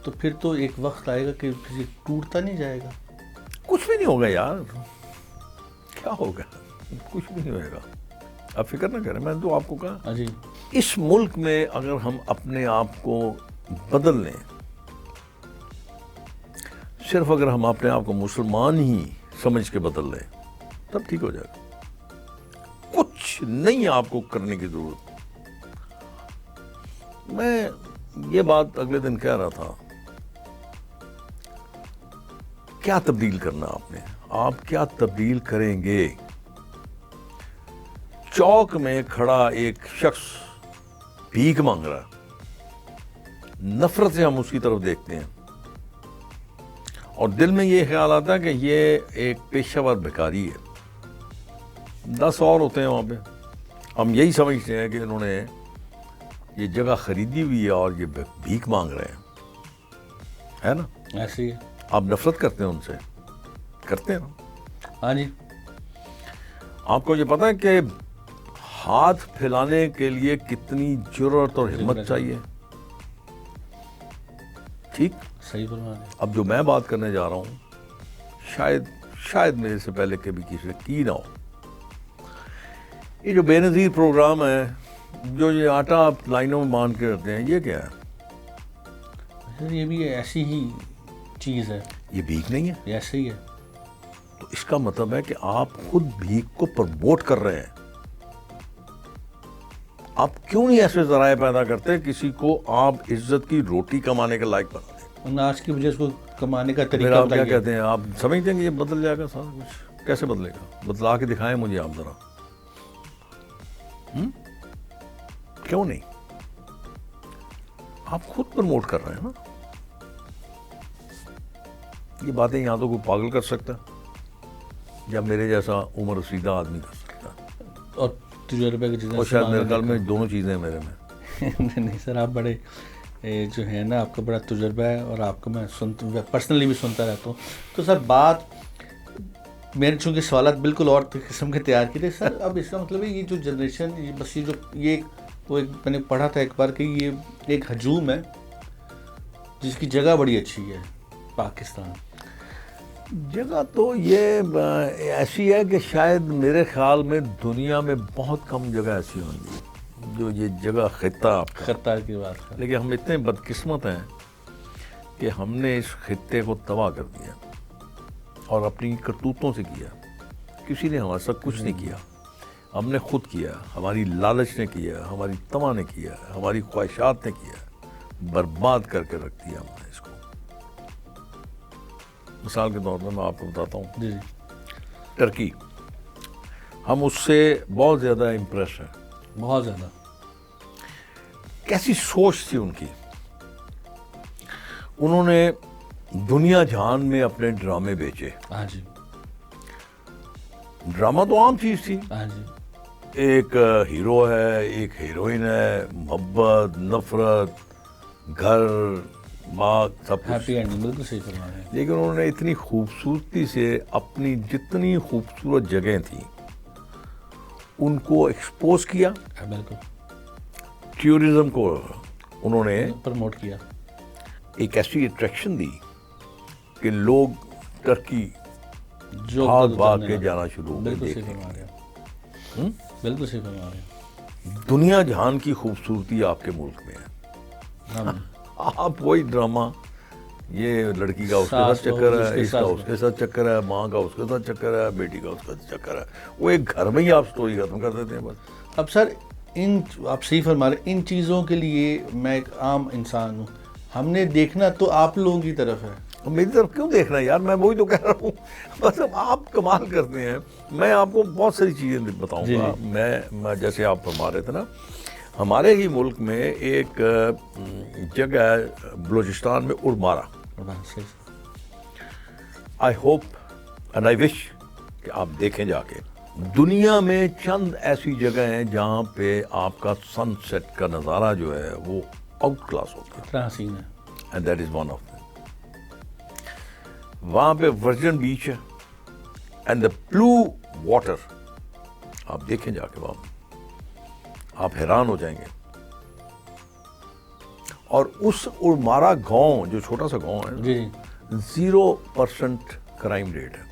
[SPEAKER 1] تو پھر تو ایک وقت آئے گا کہ کسی ٹوٹتا نہیں جائے گا.
[SPEAKER 2] کچھ بھی نہیں ہوگا یار، کیا ہوگا؟ کچھ بھی نہیں ہوئے گا، آپ فکر نہ کریں. میں نے تو آپ کو کہا
[SPEAKER 1] جی،
[SPEAKER 2] اس ملک میں اگر ہم اپنے آپ کو بدل لیں، صرف اگر ہم اپنے آپ کو مسلمان ہی سمجھ کے بدل لیں، تب ٹھیک ہو جائے گا. کچھ نہیں آپ کو کرنے کی ضرورت. میں یہ بات اگلے دن کہہ رہا تھا، کیا تبدیل کرنا آپ کیا تبدیل کریں گے؟ چوک میں کھڑا ایک شخص بھیک مانگ رہا ہے، نفرت سے ہم اس کی طرف دیکھتے ہیں، اور دل میں یہ خیال آتا ہے کہ یہ ایک پیشہ ور بھکاری ہے. 10 اور ہوتے ہیں وہاں پہ، ہم یہی سمجھتے ہیں کہ انہوں نے یہ جگہ خریدی ہوئی ہے اور یہ بھیک مانگ رہے ہیں، ہے نا؟
[SPEAKER 1] ایسے ہی ہے.
[SPEAKER 2] آپ نفرت کرتے ہیں ان سے، کرتے ہیں نا؟
[SPEAKER 1] ہاں جی.
[SPEAKER 2] آپ کو یہ پتہ ہے کہ ہاتھ پھیلانے کے لیے کتنی جرأت اور ہمت چاہیے؟ ٹھیک،
[SPEAKER 1] صحیح فرما رہے ہیں.
[SPEAKER 2] اب جو میں بات کرنے جا رہا ہوں، شاید میرے سے پہلے کبھی کسی نے کی نہ ہو. یہ جو بے نظیر پروگرام ہے، جو یہ آٹا آپ لائنوں میں باندھ کے رکھتے ہیں، یہ کیا ہے؟
[SPEAKER 1] سر یہ بھی ایسی ہی چیز ہے.
[SPEAKER 2] یہ بھیک نہیں ہے؟
[SPEAKER 1] یہ ایسے ہی ہے.
[SPEAKER 2] تو اس کا مطلب ہے کہ آپ خود بھیک کو پروموٹ کر رہے ہیں. آپ کیوں نہیں ایسے ذرائع پیدا کرتے کسی کو آپ عزت کی روٹی کمانے کے لائق بنا دیں؟
[SPEAKER 1] آج کی وجہ سے کو کمانے کا
[SPEAKER 2] پھر
[SPEAKER 1] طریقہ
[SPEAKER 2] آپ کیا
[SPEAKER 1] بتائیے.
[SPEAKER 2] کہتے ہیں؟ آپ سمجھتے ہیں کہ یہ بدل جائے گا سارا کچھ؟ کیسے بدلے گا؟ بتلا کے دکھائیں مجھے آپ ذرا. کیوں نہیں؟ آپ خود پروموٹ کر رہے ہیں نا. یہ باتیں یہاں تو کوئی پاگل کر سکتا ہے یا میرے جیسا عمر رسیدہ آدمی کر سکتا ہے،
[SPEAKER 1] اور تجربے کی چیزیں.
[SPEAKER 2] اور شاید میرے خیال میں دونوں چیزیں ہیں میرے میں.
[SPEAKER 1] نہیں سر، آپ بڑے جو ہے نا، آپ کا بڑا تجربہ ہے، اور آپ کو میں پرسنلی بھی سنتا رہتا ہوں. تو سر بات میں نے چونکہ سوالات بالکل اور قسم کے تیار کیے تھے سر. اب اس کا مطلب ہے یہ جو جنریشن، بس یہ وہ ایک میں نے پڑھا تھا ایک بار کہ یہ ایک ہجوم ہے جس کی جگہ بڑی اچھی ہے پاکستان.
[SPEAKER 2] جگہ تو یہ ایسی ہے کہ شاید میرے خیال میں دنیا میں بہت کم جگہ ایسی ہوں گی جو یہ جگہ خطہ آپ کا.
[SPEAKER 1] خطہ کی بات کر.
[SPEAKER 2] لیکن ہم اتنے بدقسمت ہیں کہ ہم نے اس خطے کو تباہ کر دیا اور اپنی کرتوتوں سے کیا. کسی نے ہمارے ساتھ کچھ نہیں کیا, ہم نے خود کیا, ہماری لالچ نے کیا, ہماری طمع نے کیا, ہماری خواہشات نے کیا, برباد کر کے رکھ دیا ہم نے اس کو. مثال کے طور پر میں آپ کو بتاتا ہوں,
[SPEAKER 1] جی
[SPEAKER 2] ٹرکی, ہم اس سے بہت زیادہ امپریس ہیں.
[SPEAKER 1] بہت زیادہ.
[SPEAKER 2] کیسی سوچ تھی ان کی. انہوں نے دنیا جہان میں اپنے ڈرامے بیچے.
[SPEAKER 1] ہاں جی.
[SPEAKER 2] ڈرامہ تو عام چیز تھی,
[SPEAKER 1] ہاں جی.
[SPEAKER 2] ایک ہیرو ہے, ایک ہیروئن ہے, محبت, نفرت, گھر, باغ, سب کچھ.
[SPEAKER 1] ہیپی اینڈنگ, بالکل صحیح فرما رہے ہیں.
[SPEAKER 2] لیکن انہوں نے اتنی خوبصورتی سے اپنی جتنی خوبصورت جگہیں تھیں ان کو ایکسپوز کیا.
[SPEAKER 1] بالکل.
[SPEAKER 2] ٹیورزم کو انہوں نے
[SPEAKER 1] پروموٹ کیا.
[SPEAKER 2] ایک ایسی اٹریکشن دی کہ لوگ ٹرکی
[SPEAKER 1] جو
[SPEAKER 2] بھاگ بھاگ کے جانا شروع ہو گئے.
[SPEAKER 1] بالکل صحیح فرما رہے ہیں. بالکل صحیح فرما رہے ہیں.
[SPEAKER 2] دنیا جہان کی خوبصورتی آپ کے ملک میں ہے. آپ وہی ڈرامہ, یہ لڑکی کا اس کے ساتھ چکر ہے, اس کا اس کے ساتھ چکر ہے, ماں کا اس کے ساتھ چکر ہے, بیٹی کا اس کے ساتھ چکر ہے, وہ ایک گھر میں ہی آپ سٹوری ختم کر دیتے ہیں بس.
[SPEAKER 1] اب سر آپ صحیح فرما رہے ہیں, ان چیزوں کے لیے میں ایک عام انسان ہوں, ہم نے دیکھنا تو آپ لوگوں کی طرف ہے.
[SPEAKER 2] میری طرف کیوں دیکھنا یار, میں وہی تو کہہ رہا ہوں. بس اب آپ کمال کرتے ہیں. میں آپ کو بہت ساری چیزیں بتاؤں گا. میں جیسے آپ فرما رہے تھے نا, ہمارے ہی ملک میں ایک جگہ ہے بلوچستان میں, Ormara. I hope and I وش کہ آپ دیکھیں جا کے. دنیا میں چند ایسی جگہ ہیں جہاں پہ آپ کا سن سیٹ کا نظارہ جو ہے وہ آؤٹ کلاس ہوتا ہے.
[SPEAKER 1] اتنا حسین ہے.
[SPEAKER 2] And that is one of them. وہاں پہ ورجن بیچ ہے اینڈ دا بلو واٹر, آپ دیکھیں جا کے وہاں, آپ حیران ہو جائیں گے. اور اس ارمارا گاؤں جو چھوٹا سا گاؤں ہے,
[SPEAKER 1] جی
[SPEAKER 2] 0% کرائم ریٹ ہے,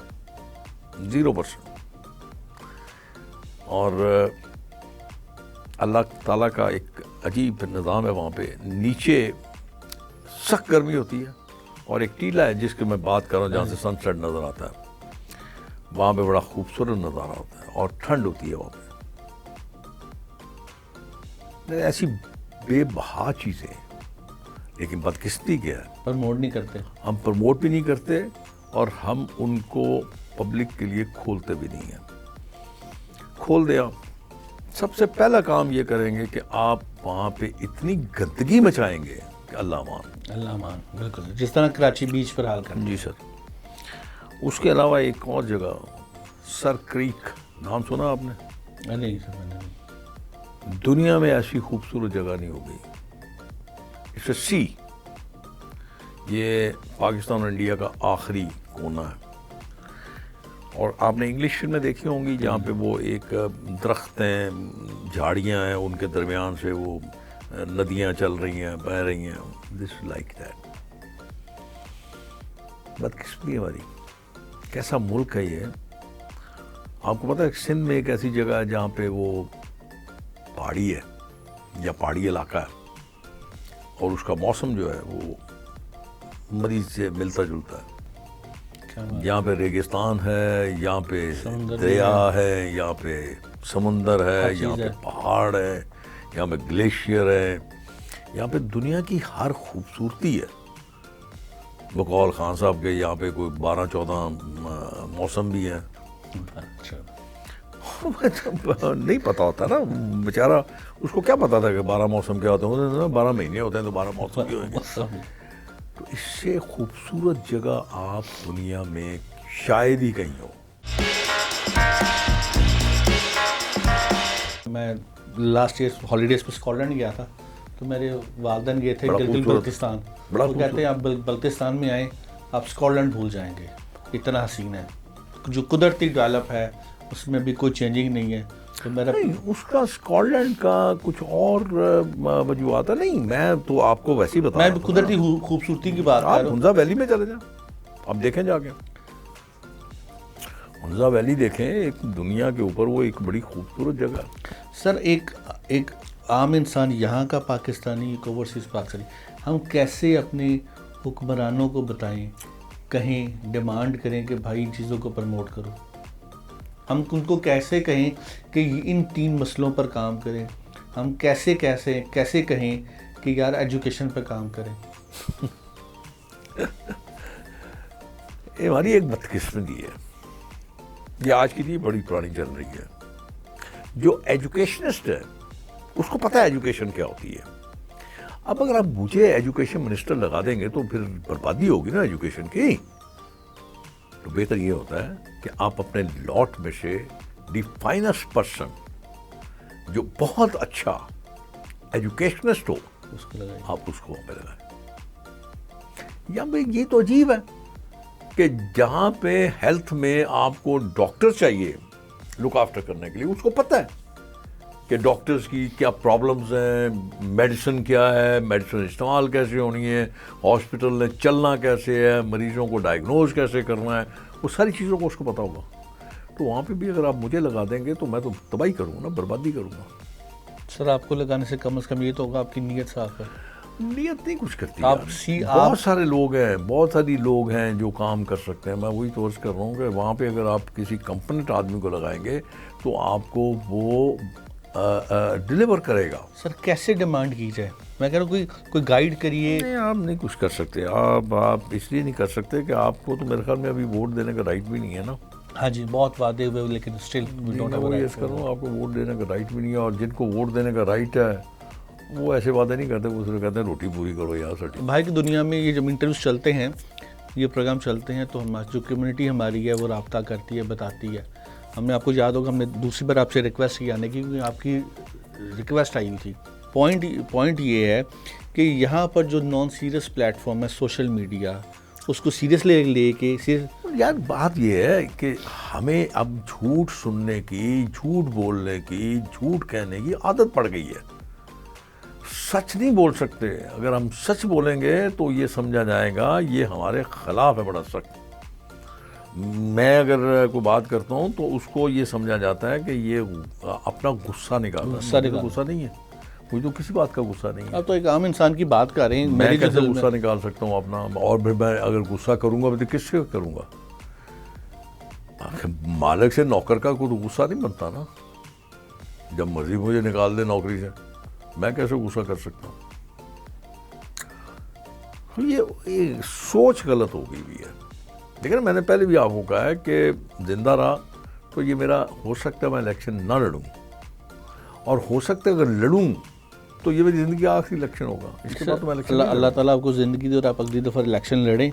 [SPEAKER 2] 0%. اور اللہ تعالیٰ کا ایک عجیب نظام ہے وہاں پہ. نیچے سخت گرمی ہوتی ہے اور ایک ٹیلا ہے جس کی میں بات کر رہا ہوں جہاں سے سن سیٹ نظر آتا ہے. وہاں پہ بڑا خوبصورت نظارہ ہوتا ہے اور ٹھنڈ ہوتی ہے وہاں پہ. ایسی بے بہا چیزیں, لیکن بدقسمتی کیا ہے,
[SPEAKER 1] پروموٹ نہیں کرتے.
[SPEAKER 2] ہم پروموٹ بھی نہیں کرتے اور ہم ان کو پبلک کے لیے کھولتے بھی نہیں ہیں. کھول دیا, سب سے پہلا کام یہ کریں گے کہ آپ وہاں پہ اتنی گندگی مچائیں گے کہ اللہ مان.
[SPEAKER 1] اللہ مان, بالکل جس طرح کراچی بیچ پر حال کرنا.
[SPEAKER 2] جی سر. اس کے علاوہ ایک اور جگہ, سر کریک, نام سنا آپ نے؟
[SPEAKER 1] نہیں سر, میں نے.
[SPEAKER 2] دنیا میں ایسی خوبصورت جگہ نہیں ہوگی. اٹس اے سی. یہ پاکستان اور انڈیا کا آخری کونا ہے. اور آپ نے انگلش فلمیں دیکھی ہوں گی جہاں پہ وہ ایک درخت ہیں, جھاڑیاں ہیں, ان کے درمیان سے وہ ندیاں چل رہی ہیں, بہہ رہی ہیں. This like that. بدقسمتی ہماری, کیسا ملک ہے یہ. آپ کو پتہ ہے سندھ میں ایک ایسی جگہ ہے جہاں پہ وہ پہاڑی ہے یا پہاڑی علاقہ ہے اور اس کا موسم جو ہے وہ مریض سے ملتا جلتا ہے. یہاں پہ ریگستان ہے, یہاں پہ دریا ہے, یہاں پہ سمندر ہے, یہاں پہ پہاڑ ہے, یہاں پہ گلیشیئر ہے, یہاں پہ دنیا کی ہر خوبصورتی ہے. بقول خان صاحب کے یہاں پہ کوئی 12-14 موسم بھی ہیں. نہیں پتا ہوتا نا بیچارہ, اس کو کیا پتا تھا کہ 12 موسم کیا ہوتے ہیں. 12 مہینے ہوتے ہیں تو 12 موسم بھی ہوئیں گے. تو اس سے خوبصورت جگہ آپ دنیا میں شاید ہی کہیں ہو.
[SPEAKER 1] میں لاسٹ ایئر ہالیڈیز پہ اسکاٹ لینڈ گیا تھا, تو میرے والدین گئے تھے گلگت بلتستان. وہ کہتے ہیں آپ بلتستان میں آئیں, آپ اسکاٹ لینڈ بھول جائیں گے, اتنا حسین ہے. جو قدرتی ڈیولپ ہے اس میں بھی کوئی چینجنگ نہیں ہے. تو میرا
[SPEAKER 2] اس کا اسکاٹ لینڈ کا کچھ اور وجوہات ہے. نہیں, میں تو آپ کو ویسے ہی بتا رہا ہوں,
[SPEAKER 1] میں قدرتی خوبصورتی کی بات کر رہا ہوں.
[SPEAKER 2] ہنزا ویلی میں چلے جائیں, آپ دیکھیں جا کے. ہنزا ویلی دیکھیں, ایک دنیا کے اوپر وہ ایک بڑی خوبصورت جگہ.
[SPEAKER 1] سر ایک عام انسان یہاں کا پاکستانی, ایک اوورسیز پاکستانی, ہم کیسے اپنی حکمرانوں کو بتائیں، کہیں، ڈیمانڈ کریں کہ بھائی ان چیزوں کو پروموٹ کرو. ہم ان کو کیسے کہیں کہ ان 3 مسئلوں پر کام کریں؟ ہم کیسے کہیں کہ یار ایجوکیشن پر کام کریں؟
[SPEAKER 2] یہ ہماری ایک بدقسمتی ہے، یہ آج کی نہیں بڑی پرانی چل رہی ہے. جو ایجوکیشنسٹ ہے اس کو پتہ ہے ایجوکیشن کیا ہوتی ہے. اب اگر آپ مجھے ایجوکیشن منسٹر لگا دیں گے تو پھر بربادی ہوگی نا ایجوکیشن کی. تو بہتر یہ ہوتا ہے کہ آپ اپنے لاٹ میں سے دی فائنسٹ پرسن جو بہت اچھا ایجوکیشنسٹ ہو
[SPEAKER 1] اس کو لگائیں.
[SPEAKER 2] آپ اس کو وہاں پہ لگائیں. یا بھائی یہ تو عجیب ہے کہ جہاں پہ ہیلتھ میں آپ کو ڈاکٹر چاہیے لک آفٹر کرنے کے لیے، اس کو پتہ ہے کہ ڈاکٹرز کی کیا پرابلمز ہیں، میڈیسن کیا ہے، میڈیسن استعمال کیسے ہونی ہے، ہاسپٹل میں چلنا کیسے ہے، مریضوں کو ڈائگنوز کیسے کرنا ہے، وہ ساری چیزوں کو اس کو پتہ ہوگا. تو وہاں پہ بھی اگر آپ مجھے لگا دیں گے تو میں تو تباہی کروں گا نا، بربادی کروں گا.
[SPEAKER 1] سر آپ کو لگانے سے کم از کم یہ تو ہوگا آپ کی نیت صاف ہے.
[SPEAKER 2] نیت نہیں کچھ کرتی
[SPEAKER 1] آپ
[SPEAKER 2] یار. بہت سارے لوگ ہیں، بہت ساری لوگ ہیں جو کام کر سکتے ہیں. میں وہی تو عرض کر رہا ہوں کہ وہاں پہ اگر آپ کسی کمپنٹ آدمی کو لگائیں گے تو آپ کو وہ ڈیلیور کرے گا.
[SPEAKER 1] سر کیسے ڈیمانڈ کی جائے؟ میں کہہ رہا ہوں کوئی گائیڈ کریے.
[SPEAKER 2] نہیں، آپ نہیں کچھ کر سکتے. آپ اس لیے نہیں کر سکتے کہ آپ کو تو میرے خیال میں ابھی ووٹ دینے کا رائٹ بھی نہیں ہے نا.
[SPEAKER 1] ہاں جی، بہت وعدے ہوئے لیکن اسٹل
[SPEAKER 2] میں وہی عرض کر رہا ہوں، آپ کو ووٹ دینے کا رائٹ بھی نہیں ہے. اور جن کو ووٹ دینے کا رائٹ ہے وہ ایسے وعدے نہیں کرتے، وہ صرف کہتے ہیں روٹی پوری کرو یار سٹی.
[SPEAKER 1] بھائی کی دنیا میں یہ جب انٹرویوز چلتے ہیں، یہ پروگرام چلتے ہیں تو ہماری جو کمیونٹی ہماری ہے وہ رابطہ کرتی ہے، بتاتی ہے. ہم نے آپ کو یاد ہوگا ہم نے دوسری بار آپ سے ریکویسٹ کی آنے کی، کیونکہ آپ کی ریکویسٹ آئی ہوئی تھی. پوائنٹ یہ ہے کہ یہاں پر جو نان سیریس پلیٹ فارم ہے سوشل میڈیا، اس کو سیریس لے کے
[SPEAKER 2] یار بات یہ ہے کہ ہمیں اب جھوٹ سننے کی، جھوٹ بولنے کی، جھوٹ کہنے کی عادت پڑ گئی ہے. سچ نہیں بول سکتے. اگر ہم سچ بولیں گے تو یہ سمجھا جائے گا یہ ہمارے خلاف ہے بڑا سخت. میں اگر کوئی بات کرتا ہوں تو اس کو یہ سمجھا جاتا ہے کہ یہ اپنا غصہ نکالتا ہے. غصہ نہیں ہے، مجھے تو کسی بات کا غصہ نہیں ہے.
[SPEAKER 1] آپ تو ایک عام انسان کی بات کر رہے ہیں.
[SPEAKER 2] میں کیسے غصہ نکال سکتا ہوں اپنا؟ اور پھر میں اگر غصہ کروں گا تو کس سے کروں گا؟ مالک سے نوکر کا کوئی غصہ نہیں بنتا نا. جب مرضی مجھے نکال دے نوکری سے، میں کیسے غصہ کر سکتا ہوں؟ یہ سوچ غلط ہو گئی بھی ہے. لیکن میں نے پہلے بھی آپ کو کہا ہے کہ زندہ رہا تو یہ میرا ہو سکتا ہے میں الیکشن نہ لڑوں، اور ہو سکتا ہے اگر لڑوں تو یہ میری زندگی کا آخری الیکشن ہوگا. اس کے بعد تو میں الیکشن
[SPEAKER 1] اللہ تعالیٰ آپ کو زندگی دے اور آپ اگلی دفعہ الیکشن لڑیں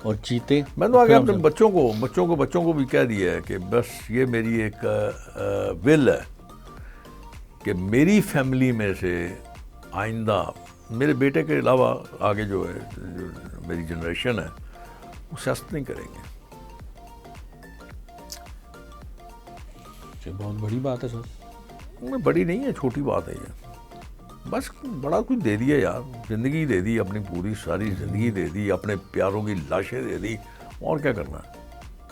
[SPEAKER 1] اور جیتے.
[SPEAKER 2] میں تو آگے اپنے بچوں کو بھی کہہ دیا ہے کہ بس یہ میری ایک ول ہے کہ میری فیملی میں سے آئندہ میرے بیٹے کے علاوہ آگے جو ہے جو میری جنریشن ہے وہ سیاست نہیں کریں گے.
[SPEAKER 1] بہت بڑی بات ہے سر.
[SPEAKER 2] بڑی نہیں ہے، چھوٹی بات ہے یہ. بس بڑا کچھ دے دیا یار، زندگی دے دی، اپنی پوری ساری زندگی دے دی، اپنے پیاروں کی لاشیں دے دی، اور کیا کرنا ہے؟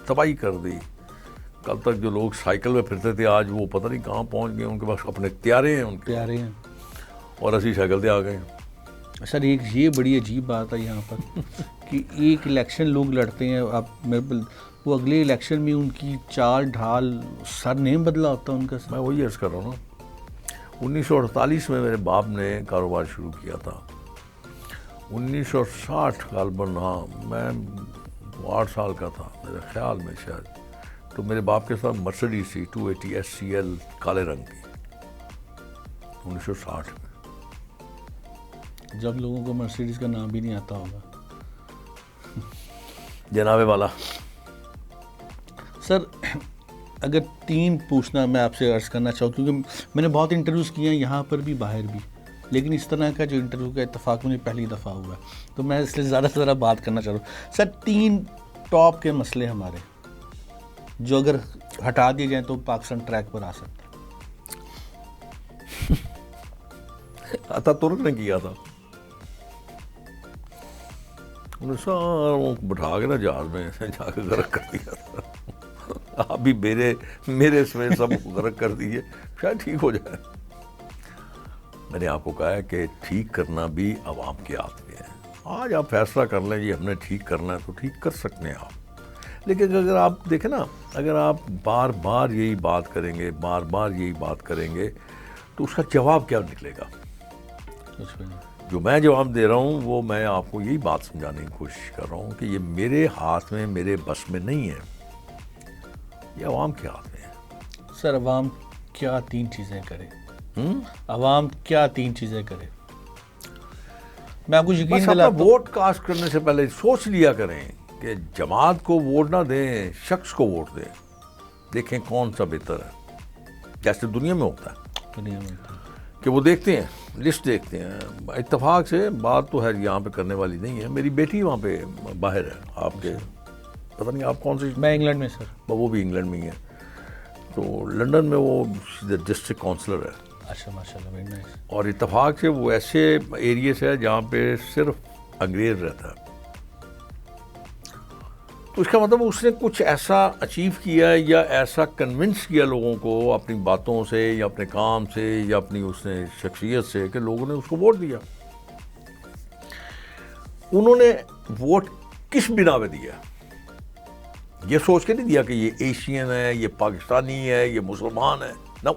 [SPEAKER 2] تباہی کر دی. کل تک جو لوگ سائیکل میں پھرتے تھے آج وہ پتہ نہیں کہاں پہنچ گئے. ان کے پاس اپنے تیارے ہیں، ان کے
[SPEAKER 1] پیارے ہیں،
[SPEAKER 2] اور اسی سائیکل سے آ گئے.
[SPEAKER 1] سر یہ بڑی عجیب بات ہے یہاں پر کہ ایک الیکشن لوگ لڑتے ہیں، اب وہ اگلے الیکشن میں ان کی چال ڈھال سر نہیں بدلا ہوتا ان کا.
[SPEAKER 2] میں وہی عرض کر رہا ہوں نا، 1948 میں میرے باپ نے کاروبار شروع کیا تھا. 1960 غالباً، ہاں میں 8 سال کا تھا میرے خیال میں شاید، تو میرے باپ کے ساتھ مرسڈیز تھی 280 SCL کالے رنگ کی 1960 میں.
[SPEAKER 1] جب لوگوں کو مرسیڈیز کا نام بھی نہیں آتا ہوگا.
[SPEAKER 2] جناب والا
[SPEAKER 1] سر اگر 3 پوچھنا میں آپ سے عرض کرنا چاہوں، کیونکہ میں نے بہت انٹرویوز کیے ہیں یہاں پر بھی باہر بھی، لیکن اس طرح کا جو انٹرویو کا اتفاق مجھے پہلی دفعہ ہوا ہے، تو میں اس لیے زیادہ سے زیادہ بات کرنا چاہ رہا ہوں. سر 3 ٹاپ کے مسئلے ہمارے جو اگر ہٹا دیے جائیں تو پاکستان ٹریک پر آ سکتا ہے.
[SPEAKER 2] آتا ترک نے کیا تھا، انہوں نے ساروں کو بٹھا کے نا جہاز میں جا کے غرق کر دیا تھا. آپ بھی میرے اس میں سب غرق کر دیجیے، شاید ٹھیک ہو جائے. میں نے آپ کو کہا ہے کہ ٹھیک کرنا بھی عوام کے ہاتھ میں ہے. آج آپ فیصلہ کر لیں جی ہم نے ٹھیک کرنا ہے تو ٹھیک کر سکتے ہیں آپ، لیکن اگر آپ دیکھیں نا، اگر آپ بار بار یہی بات کریں گے، بار بار یہی بات کریں گے تو اس کا جواب کیا نکلے گا؟
[SPEAKER 1] کچھ بھی نہیں.
[SPEAKER 2] جو میں جواب دے رہا ہوں وہ میں آپ کو یہی بات سمجھانے کی کوشش کر رہا ہوں کہ یہ میرے ہاتھ میں، میرے بس میں نہیں ہے، یہ عوام کے ہاتھ میں ہے.
[SPEAKER 1] سر عوام کیا 3 چیزیں کرے؟ عوام کیا 3 چیزیں کرے؟ میں آپ کو یقین
[SPEAKER 2] بس اپنا
[SPEAKER 1] دلاتا ہوں.
[SPEAKER 2] ووٹ کاسٹ کرنے سے پہلے سوچ لیا کریں کہ جماعت کو ووٹ نہ دیں، شخص کو ووٹ دیں. دیکھیں کون سا بہتر ہے، جیسے دنیا میں ہوتا ہے
[SPEAKER 1] دنیا میں تو
[SPEAKER 2] کہ وہ دیکھتے ہیں، لسٹ دیکھتے ہیں. اتفاق سے بات تو ہے یہاں پہ کرنے والی نہیں ہے، میری بیٹی وہاں پہ باہر ہے، آپ کے پتہ نہیں آپ کون سی،
[SPEAKER 1] میں انگلینڈ میں سر.
[SPEAKER 2] وہ بھی انگلینڈ میں ہی ہے، تو لنڈن میں وہ ڈسٹرکٹ کونسلر ہے.
[SPEAKER 1] اچھا ماشاء اللہ، ویری نائس.
[SPEAKER 2] اور اتفاق سے وہ ایسے ایریے سے ہے جہاں پہ صرف انگریز رہتا ہے. تو اس کا مطلب اس نے کچھ ایسا اچیو کیا ہے یا ایسا کنونس کیا لوگوں کو اپنی باتوں سے یا اپنے کام سے یا اپنی اس نے شخصیت سے کہ لوگوں نے اس کو ووٹ دیا. انہوں نے ووٹ کس بنا پہ دیا؟ یہ سوچ کے نہیں دیا کہ یہ ایشین ہے، یہ پاکستانی ہے، یہ مسلمان ہے. نو،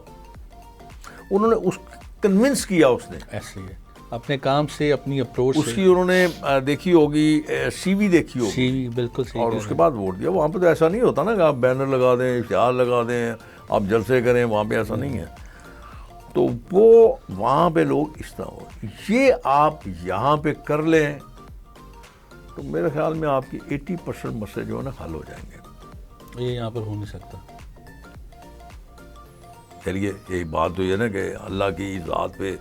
[SPEAKER 2] انہوں نے اس کنونس کیا، اس نے
[SPEAKER 1] ایسے ہی ہے اپنے کام سے، اپنی اپروچ
[SPEAKER 2] اس
[SPEAKER 1] سے.
[SPEAKER 2] کی انہوں نے دیکھی ہوگی، سی وی دیکھی ہوگی،
[SPEAKER 1] سی وی بالکل صحیح.
[SPEAKER 2] اور اس کے بعد ووٹ دیا. وہاں پہ تو ایسا نہیں ہوتا نا کہ آپ بینر لگا دیں، اشتہار لگا دیں، آپ جلسے کریں، وہاں پہ ایسا نہیں ہے. تو وہ وہاں پہ لوگ اس طرح ہو. یہ آپ یہاں پہ کر لیں تو میرے خیال میں آپ کی 80% مسئلے جو ہے نا حل ہو جائیں گے.
[SPEAKER 1] یہ یہاں پر ہو نہیں سکتا.
[SPEAKER 2] چلیے یہی بات تو یہ نا کہ اللہ کی ذات پہ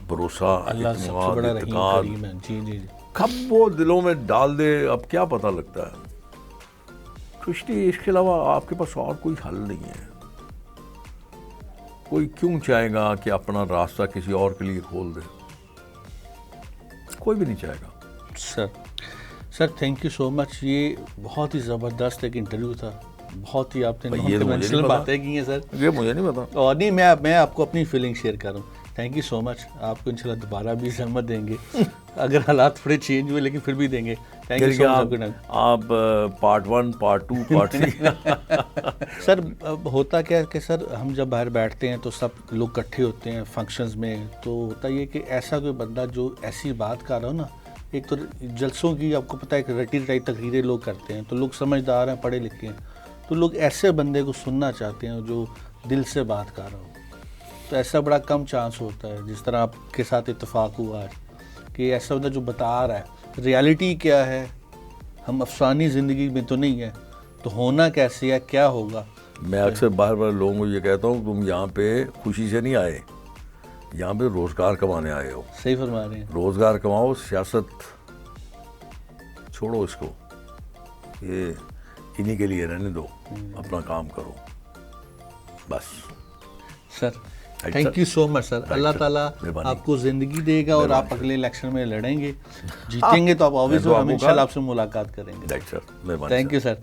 [SPEAKER 2] بھروسہ،
[SPEAKER 1] اللہ سب سے
[SPEAKER 2] اعتماد،
[SPEAKER 1] بڑا رحیم
[SPEAKER 2] اعتقاد
[SPEAKER 1] کریم ہے. جی جی جی.
[SPEAKER 2] کب وہ دلوں میں ڈال دے اب کیا پتہ لگتا ہے. کشتی، اس کے علاوہ آپ کے پاس اور کوئی حل نہیں ہے. کوئی کیوں چاہے گا کہ اپنا راستہ کسی اور کے لیے کھول دے؟ کوئی بھی نہیں چاہے گا.
[SPEAKER 1] سر تھینک یو سو مچ. یہ بہت ہی زبردست ایک انٹرویو تھا. بہت ہی آپ نے
[SPEAKER 2] یہ تو مجھے نہیں
[SPEAKER 1] کنونشنل
[SPEAKER 2] پتا.
[SPEAKER 1] باتیں کی ہیں سر.
[SPEAKER 2] یہ مجھے نہیں پتا.
[SPEAKER 1] اور نہیں، میں آپ کو اپنی فیلنگ شیئر کر رہا ہوں. تھینک یو سو مچ. آپ کو انشاءاللہ دوبارہ بھی زحمت دیں گے اگر حالات تھوڑے چینج ہوئے، لیکن پھر بھی دیں گے. تھینک یو سو مچ.
[SPEAKER 2] آپ پارٹ 1، پارٹ 2، پارٹ 3
[SPEAKER 1] سر ہوتا کیا ہے کہ سر ہم جب باہر بیٹھتے ہیں تو سب لوگ اکٹھے ہوتے ہیں فنکشنز میں، تو ہوتا یہ کہ ایسا کوئی بندہ جو ایسی بات کر رہا ہو نا، ایک تو جلسوں کی آپ کو پتہ ہے کہ رٹی رٹائی تقریریں لوگ کرتے ہیں، تو لوگ سمجھدار ہیں، پڑھے لکھے ہیں، تو لوگ ایسے بندے کو سننا چاہتے ہیں جو دل سے بات کر رہا ہو. تو ایسا بڑا کم چانس ہوتا ہے، جس طرح آپ کے ساتھ اتفاق ہوا آج کہ ایسا بندہ جو بتا رہا ہے ریالٹی کیا ہے. ہم افسانی زندگی میں تو نہیں ہے، تو ہونا کیسے ہے، کیا ہوگا.
[SPEAKER 2] میں اکثر بار بار لوگوں کو یہ کہتا ہوں تم یہاں پہ خوشی سے نہیں آئے، یہاں پہ روزگار کمانے آئے ہو.
[SPEAKER 1] صحیح فرما رہے ہیں.
[SPEAKER 2] روزگار کماؤ، سیاست چھوڑو، اس کو یہ انہی کے لیے رہنے دو، اپنا کام کرو بس.
[SPEAKER 1] سر تھینک یو سو مچ سر. اللہ تعالیٰ آپ کو زندگی دے گا اور آپ اگلے الیکشن میں لڑیں گے، جیتیں گے تو آپ آبویسلی ہم انشاءاللہ آپ سے ملاقات کریں گے.
[SPEAKER 2] Sir
[SPEAKER 1] thank you sir.